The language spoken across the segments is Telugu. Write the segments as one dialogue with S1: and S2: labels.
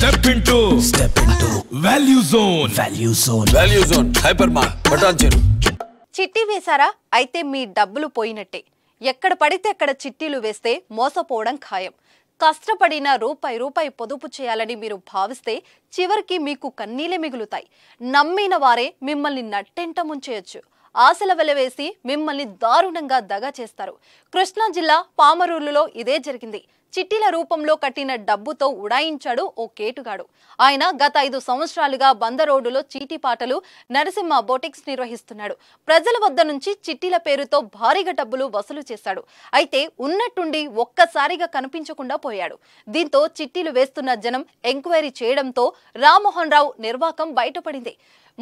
S1: Step into Value Zone. Value Zone. Hypermart. Patancheru.
S2: చిట్టి వేశారా? అయితే మీ డబ్బులు పోయినట్టే. ఎక్కడ పడితే అక్కడ చిట్టీలు వేస్తే మోసపోవడం ఖాయం. కష్టపడిన రూపాయి పొదుపు చేయాలని మీరు భావిస్తే చివరికి మీకు కన్నీలే మిగులుతాయి. నమ్మిన వారే మిమ్మల్ని నట్టెంట ముంచేయొచ్చు. ఆశల వెలవేసి మిమ్మల్ని దారుణంగా దగా చేస్తారు. కృష్ణా జిల్లా పామరూరులో ఇదే జరిగింది. చిట్టీల రూపంలో కట్టిన డబ్బుతో ఉడాయించాడు ఓ కేటుగాడు. ఆయన గత 5 సంవత్సరాలుగా బందరోడ్డులో చీటీపాటలు నరసింహ బొటిక్స్ నిర్వహిస్తున్నాడు. ప్రజల వద్ద నుంచి చిట్టీల పేరుతో భారీగా డబ్బులు వసూలు చేశాడు. అయితే ఉన్నట్టుండి ఒక్కసారిగా కనిపించకుండా పోయాడు. దీంతో చిట్టీలు వేస్తున్న జనం ఎంక్వైరీ చేయడంతో రామ్మోహన్ రావు నిర్వాకం బయటపడింది.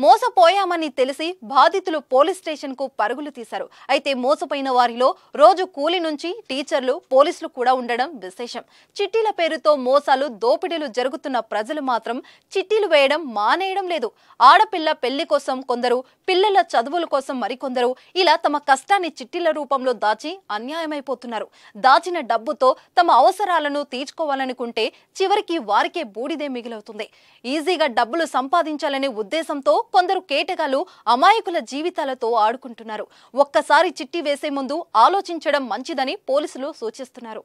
S2: మోసపోయామని తెలిసి బాధితులు పోలీస్ స్టేషన్ కు పరుగులు తీశారు. అయితే మోసపోయిన వారిలో రోజు కూలి నుంచి టీచర్లు, పోలీసులు కూడా ఉండడం విశేషం. చిట్టీల పేరుతో మోసాలు, దోపిడీలు జరుగుతున్న ప్రజలు మాత్రం చిట్టీలు వేయడం మానేయడం లేదు. ఆడపిల్ల పెళ్లి కోసం కొందరు, పిల్లల చదువుల కోసం మరికొందరు ఇలా తమ కష్టాన్ని చిట్టీల రూపంలో దాచి అన్యాయమైపోతున్నారు. దాచిన డబ్బుతో తమ అవసరాలను తీర్చుకోవాలనుకుంటే చివరికి వారికే బూడిదే మిగిలవుతుంది. ఈజీగా డబ్బులు సంపాదించాలనే ఉద్దేశంతో కొందరు కేటగాలు అమాయకుల జీవితాలతో ఆడుకుంటున్నారు. ఒక్కసారి చిట్టి వేసే ముందు ఆలోచించడం మంచిదని పోలీసులు సూచిస్తున్నారు.